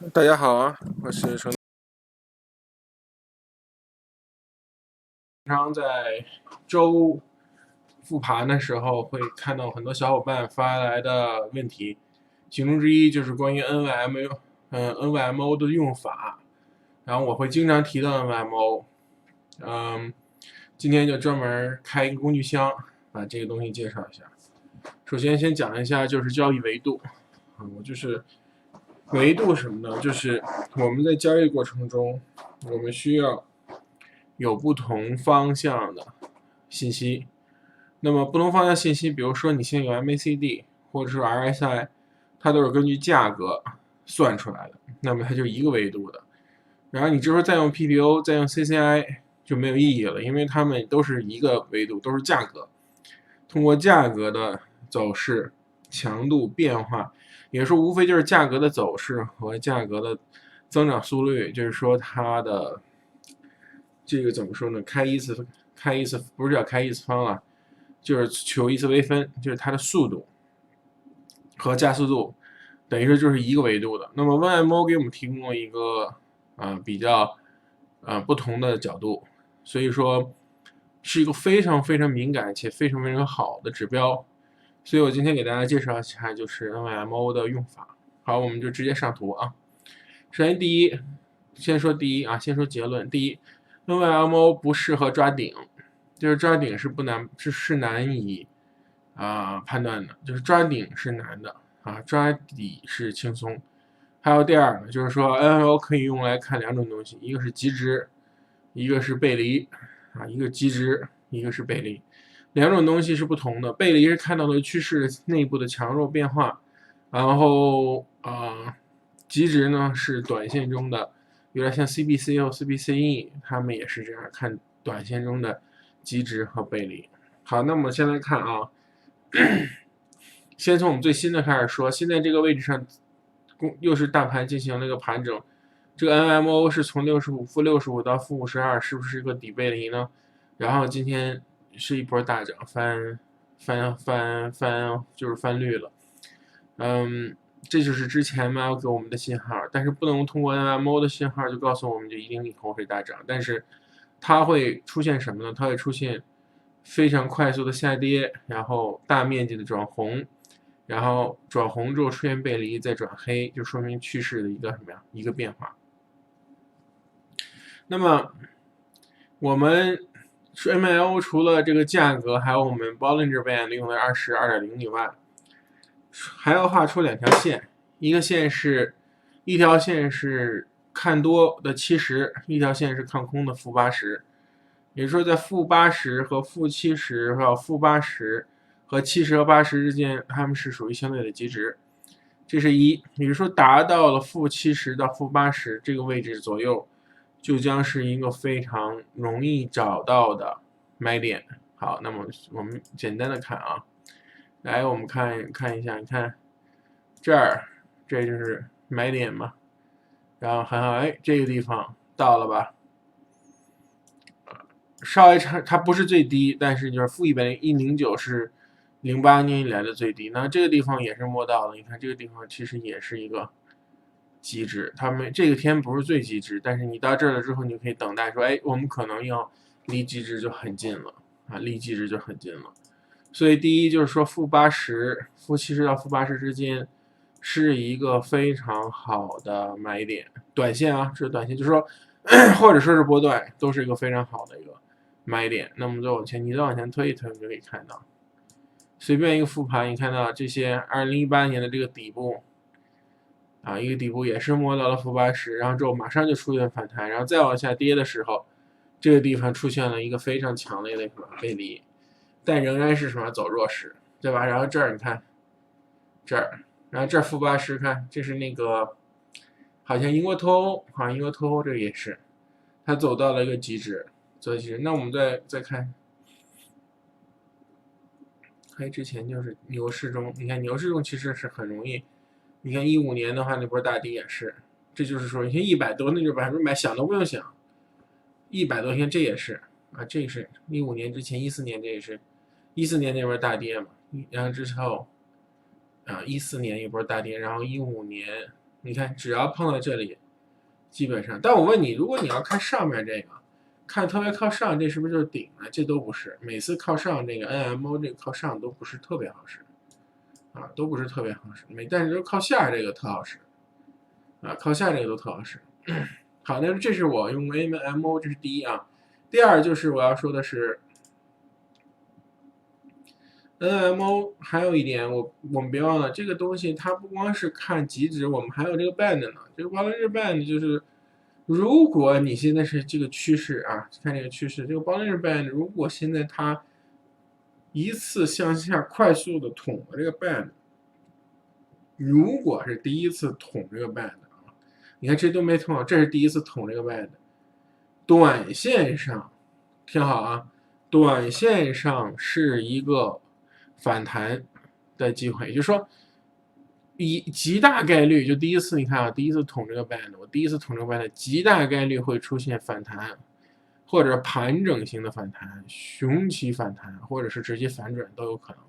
大家好啊，我是程。经常在周复盘的时候会看到很多小伙伴发来的问题，其中之一就是关于 NYMO 的用法，然后我会经常提到 NYMO，今天就专门开一个工具箱，把这个东西介绍一下。首先先讲一下就是交易维度，我就是维度什么呢？就是我们在交易过程中，我们需要有不同方向的信息。那么不同方向信息，比如说你现在有 MACD 或者是 RSI， 它都是根据价格算出来的，那么它就是一个维度的。然后你这时候再用 PPO 再用 CCI 就没有意义了，因为它们都是一个维度，都是价格。通过价格的走势、强度变化，也就是说无非就是价格的走势和价格的增长速率，就是说它的这个怎么说呢？开一次不是叫开一次方啊，就是求一次微分，就是它的速度和加速度，等于说就是一个维度的。那么 YMO 给我们提供了一个比较不同的角度，所以说是一个非常非常敏感且非常非常好的指标。所以我今天给大家介绍一下就是 NYMO 的用法。好，我们就直接上图啊。首先第一，先说第一啊，先说结论。第一 ，NYMO 不适合抓顶，就是抓顶是不难，是难以判断的，就是抓顶是难的啊，抓底是轻松。还有第二呢，就是说 NMO 可以用来看两种东西，一个是极值，一个是背离啊，一个极值，一个是背离，两种东西是不同的。背离是看到的趋势内部的强弱变化，然后极值呢是短线中的，有点像 CBC 和 CBCE，他们也是这样看短线中的极值和背离。好，那么先来看啊，先从我们最新的开始说，现在这个位置上，又是大盘进行了一个盘整，这个 NMO 是从-65到-52，是不是一个底背离呢？然后今天是一波大涨，就是翻绿了。这就是之前 ML 给我们的信号，但是不能通过 NMO 的信号就告诉我们就一定以后会大涨，但是它会出现什么呢？它会出现非常快速的下跌，然后大面积的转红，然后转红之后出现背离，再转黑，就说明趋势的一个什么呀？一个变化。那么我们 ML 除了这个价格，还有我们 Bollinger Band 用的22.0以外，还要画出两条线，一条线是看多的70，一条线是看空的-80。也就是说，在-80和-70，还有-80和70和80之间，它们是属于相对的极值。这是一，也就是说，达到了-70到-80这个位置左右，就将是一个非常容易找到的买点。好，那么我们简单的看啊，来我们看一下，你看这儿，这就是买点嘛。然后很好，哎，这个地方到了吧？稍微差，它不是最低，但是就是-109是08年以来的最低。那这个地方也是摸到了，你看这个地方其实也是一个极值，它们这个天不是最极值，但是你到这儿了之后，你可以等待说，哎，我们可能要离极值就很近了啊，离极值就很近了。所以第一就是说-80、-70到-80之间是一个非常好的买点，短线啊，这是短线，就是说或者说是波段，都是一个非常好的一个买点。那么你再往前推一推，你就可以看到，随便一个复盘，你看到这些2018年的这个底部啊，一个底部也是摸到了-80，然后之后马上就出现反弹，然后再往下跌的时候，这个地方出现了一个非常强烈的背离，但仍然是什么走弱势，对吧？然后这儿你看，这儿，然后这儿-80，看这是那个好像英国脱欧啊，英国脱欧这个也是，它走到了一个极值，走极值。那我们再看。之前就是牛市中，你看牛市中其实是很容易，你看15年的话那波大跌也是，这就是说你看100多那就100%，想都不用想，100多天这也是啊，这是15年之前14年这也是14年那波大跌嘛，然后之后14年一波大跌，然后15年你看只要碰到这里，基本上。但我问你，如果你要看上面这个，看特别靠上，这是不是就是顶呢？这都不是，每次靠上这个 NMO 这个靠上都不是特别好使啊，都不是特别好使。但是靠下这个特好使啊，靠下这个都特好使。好，那这是我用 NMO， 这是第一啊。第二就是我要说的是 NMO， 还有一点我们别忘了，这个东西它不光是看极值，我们还有这个 band 呢。这个 Bollinger Band 就是，如果你现在是这个趋势啊，看这个趋势，这个 Bollinger Band 如果现在它一次向下快速的捅了这个 band， 如果是第一次捅这个 band 啊，你看这都没捅好，这是第一次捅这个 band， 短线上听好啊，短线上是一个反弹的机会，也就是说，极大概率就第一次，你看啊，第一次捅这个 band， 我第一次捅这个 band， 极大概率会出现反弹，或者盘整型的反弹、熊起反弹，或者是直接反转都有可能。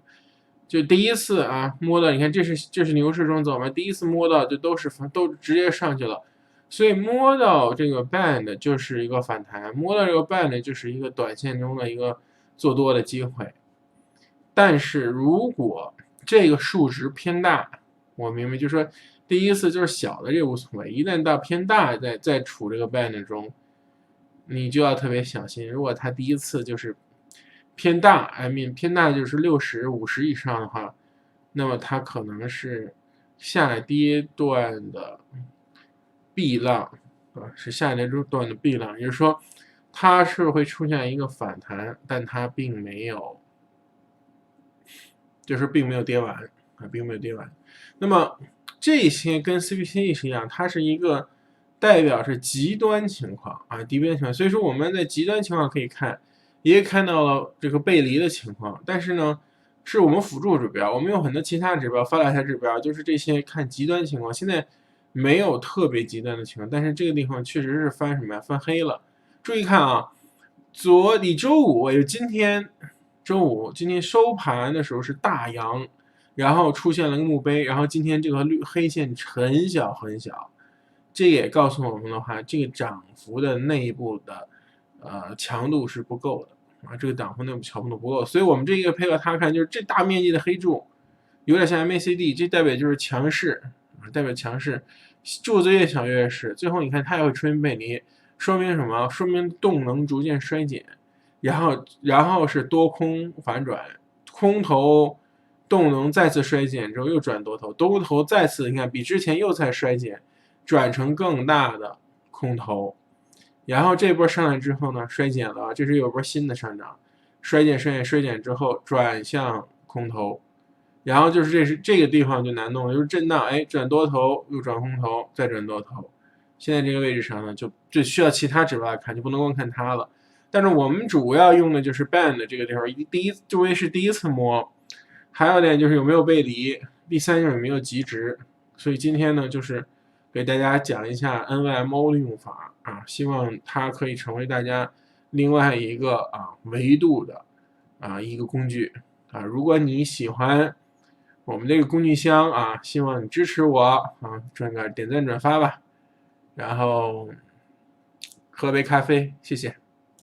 就第一次啊摸到，你看这是牛市中走嘛，第一次摸到就都直接上去了。所以摸到这个 band 就是一个反弹，摸到这个 band 就是一个短线中的一个做多的机会。但是如果这个数值偏大，我明白，就是说第一次就是小的这无所谓，一旦到偏大在处这个 band 中，你就要特别小心。如果它第一次就是偏大偏大就是60、50以上的话，那么它可能是下跌段的 B 浪啊，是下跌段的 B 浪，也就是说它是会出现一个反弹，但它并没有，就是并没有跌完啊，并没有跌完。那么这些跟 CPC 是一样，它是一个代表是极端情况啊，极端情况。所以说我们在极端情况可以看，也看到了这个背离的情况，但是呢，是我们辅助指标，我们有很多其他指标、发达台指标，就是这些看极端情况。现在没有特别极端的情况，但是这个地方确实是翻什么呀？翻黑了。注意看啊，你周五也就今天周五，今天收盘的时候是大阳，然后出现了个墓碑，然后今天这个黑线很小很小，这也告诉我们的话，这个涨幅的内部的强度是不够的啊，这个涨幅内部强度不够，所以我们这个配合它看，就是这大面积的黑柱，有点像 MACD，这代表就是强势啊，代表强势，柱子越小越是，最后你看它也会出现背离，说明什么？说明动能逐渐衰减。然后是多空反转，空头动能再次衰减之后又转多头，多头再次你看比之前又在衰减，转成更大的空头，然后这波上来之后呢衰减了，这是有波新的上涨，衰减之后转向空头，然后就是这个地方就难弄了，就是震荡，哎转多头又转空头再转多头，现在这个位置上呢就需要其他指标来看，就不能光看它了。但是我们主要用的就是 band 这个地方，作为是第一次摸，还有点就是有没有背离，第三就是有没有极值。所以今天呢，就是给大家讲一下 NYMO 的用法啊，希望它可以成为大家另外一个维度的一个工具啊。如果你喜欢我们这个工具箱啊，希望你支持我啊，点赞转发吧，然后喝杯咖啡，谢谢。